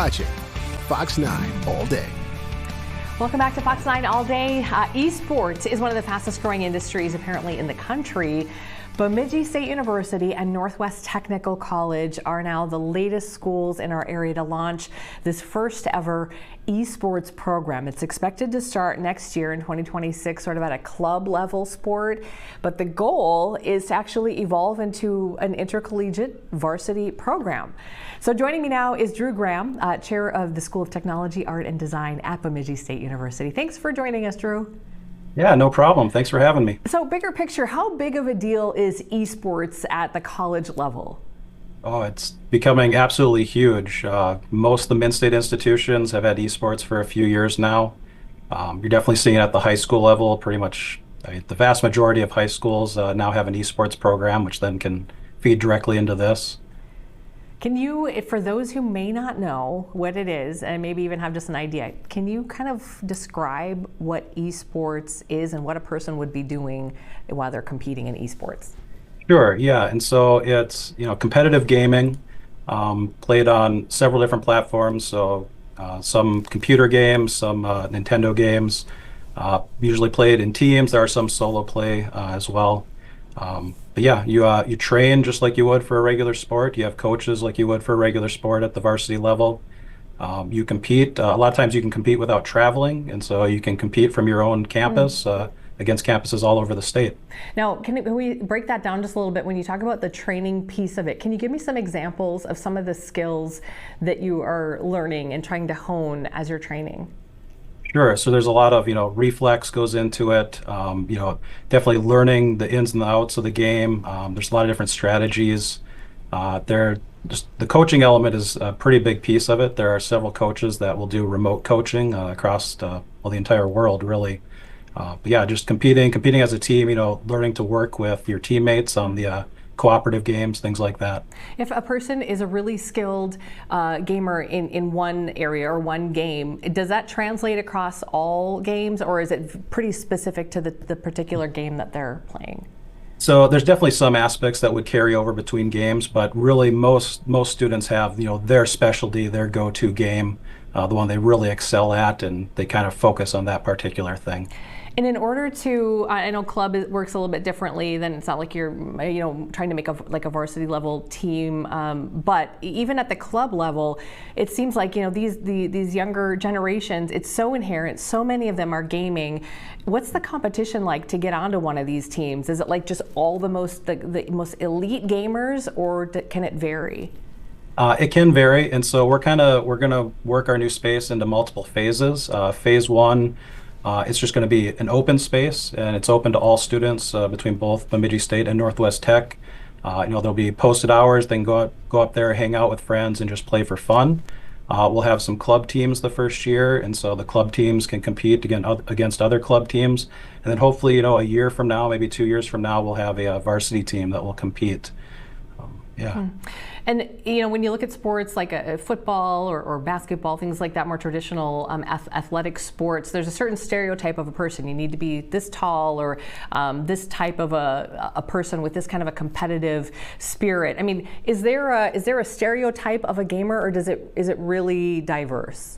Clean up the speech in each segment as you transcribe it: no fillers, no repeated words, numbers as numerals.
watching Fox 9 All Day. Welcome back to Fox 9 All Day. Esports is one of the fastest growing industries apparently in the country. Bemidji State University and Northwest Technical College are now the latest schools in our area to launch this first ever esports program. It's expected to start next year in 2026, sort of at a club level sport, but the goal is to actually evolve into an intercollegiate varsity program. So joining me now is Drew Graham, chair of the School of Technology, Art and Design at Bemidji State University. Thanks for joining us, Drew. Yeah, no problem. Thanks for having me. So bigger picture, how big of a deal is esports at the college level? Oh, it's becoming absolutely huge. Most of the Min-State institutions have had esports for a few years now. You're definitely seeing it at the high school level. Pretty much the vast majority of high schools now have an esports program, which then can feed directly into this. Can you, for those who may not know what it is, and maybe even have just an idea, can you kind of describe what esports is and what a person would be doing while they're competing in esports? Sure, yeah. And so it's, competitive gaming, played on several different platforms. So some computer games, some Nintendo games, usually played in teams. There are some solo play as well. But yeah, you train just like you would for a regular sport. You have coaches like you would for a regular sport at the varsity level. You compete. A lot of times you can compete without traveling, and so you can compete from your own campus against campuses all over the state. Now, can we break that down just a little bit? When you talk about the training piece of it, can you give me some examples of some of the skills that you are learning and trying to hone as you're training? Sure. So there's a lot of, reflex goes into it, definitely learning the ins and the outs of the game. There's a lot of different strategies. The coaching element is a pretty big piece of it. There are several coaches that will do remote coaching across the entire world, really. But yeah, just competing as a team, learning to work with your teammates on the cooperative games, things like that. If a person is a really skilled gamer in one area or one game, does that translate across all games, or is it pretty specific to the particular game that they're playing? So there's definitely some aspects that would carry over between games, but really most students have their specialty, their go-to game, the one they really excel at, and they kind of focus on that particular thing. And in order to, I know club works a little bit differently. Then it's not like you're, trying to make a varsity level team. But even at the club level, it seems like these younger generations, it's so inherent. So many of them are gaming. What's the competition like to get onto one of these teams? Is it like just all the most elite gamers, or can it vary? It can vary, and so we're going to work our new space into multiple phases. Phase one. It's just going to be an open space, and it's open to all students between both Bemidji State and Northwest Tech. There'll be posted hours. They can go up there, hang out with friends, and just play for fun. We'll have some club teams the first year, and so the club teams can compete against other club teams. And then hopefully, a year from now, maybe 2 years from now, we'll have a varsity team that will compete. Yeah. And when you look at sports like a football or basketball, things like that, more traditional athletic sports, there's a certain stereotype of a person. You need to be this tall, or this type of a person with this kind of a competitive spirit. I mean, is there a stereotype of a gamer, or is it really diverse?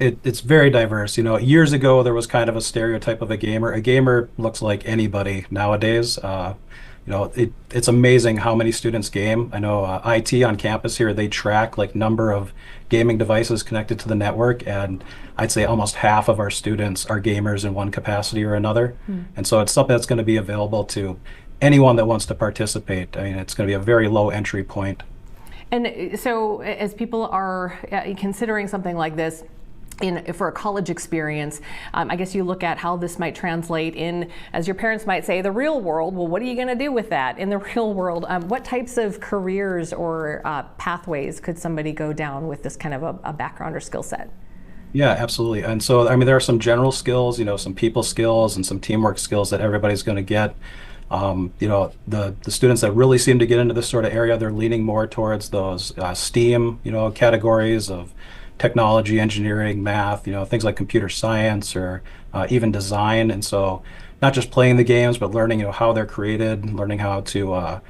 It's very diverse. Years ago there was kind of a stereotype of a gamer. A gamer looks like anybody nowadays. It's amazing how many students game. I know IT on campus here, they track number of gaming devices connected to the network, and I'd say almost half of our students are gamers in one capacity or another. And so it's something that's going to be available to anyone that wants to participate. I mean, it's going to be a very low entry point. And so as people are considering something like this, for a college experience, I guess you look at how this might translate in, as your parents might say, the real world. Well, what are you going to do with that in the real world? What types of careers or pathways could somebody go down with this kind of a background or skill set? Yeah, absolutely. And so, there are some general skills, some people skills and some teamwork skills that everybody's going to get. The students that really seem to get into this sort of area, they're leaning more towards those STEAM, categories of technology, engineering, math, things like computer science or even design. And so not just playing the games, but learning, how they're created, learning how to,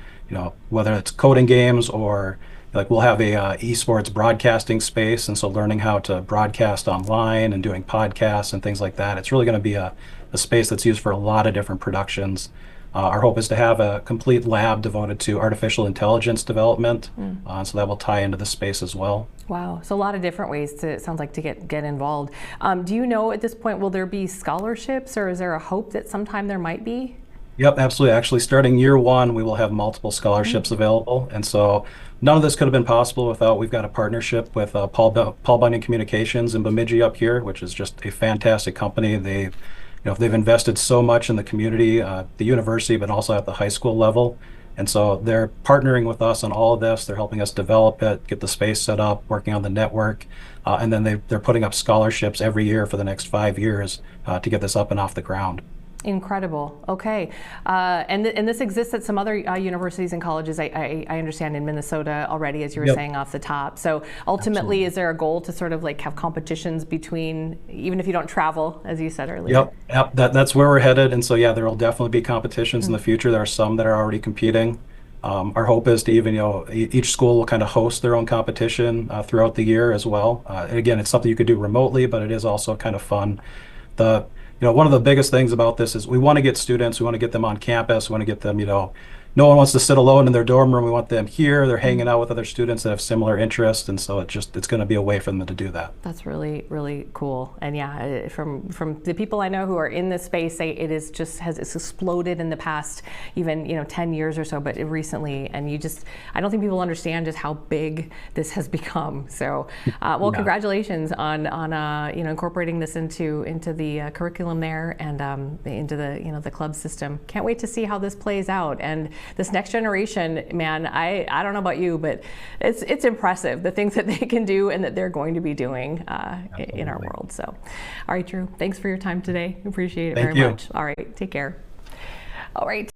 whether it's coding games or, like we'll have a esports broadcasting space, and so learning how to broadcast online and doing podcasts and things like that. It's really going to be a space that's used for a lot of different productions. Our hope is to have a complete lab devoted to artificial intelligence development, so that will tie into the space as well. Wow, so a lot of different ways to, it sounds like, to get involved. Do you know at this point, will there be scholarships, or is there a hope that sometime there might be? Yep, absolutely. Actually, starting year one, we will have multiple scholarships available. And so none of this could have been possible without, we've got a partnership with Paul Bunyan Communications in Bemidji up here, which is just a fantastic company. They've invested so much in the community, the university, but also at the high school level. And so they're partnering with us on all of this. They're helping us develop it, get the space set up, working on the network. And then they're putting up scholarships every year for the next 5 years to get this up and off the ground. Incredible. Okay. And this exists at some other universities and colleges, I understand, in Minnesota already, as you were saying off the top. So ultimately, Absolutely. Is there a goal to sort of like have competitions between, even if you don't travel, as you said earlier? Yep. That's where we're headed. And so, yeah, there will definitely be competitions in the future. There are some that are already competing. Our hope is to even, each school will kind of host their own competition throughout the year as well. And again, it's something you could do remotely, but it is also kind of fun. One of the biggest things about this is we want to get students, we want to get them on campus, we want to get them, no one wants to sit alone in their dorm room. We want them here. They're hanging out with other students that have similar interests, and so it's going to be a way for them to do that. That's really, really cool. And yeah, from the people I know who are in this space, say it's exploded in the past even 10 years or so, but recently, and I don't think people understand just how big this has become. So, congratulations on incorporating this into the curriculum there and into the club system. Can't wait to see how this plays out. And this next generation, man, I don't know about you, but it's impressive, the things that they can do and that they're going to be doing in our world. So, all right, Drew, thanks for your time today. Appreciate it very much. All right, take care. All right.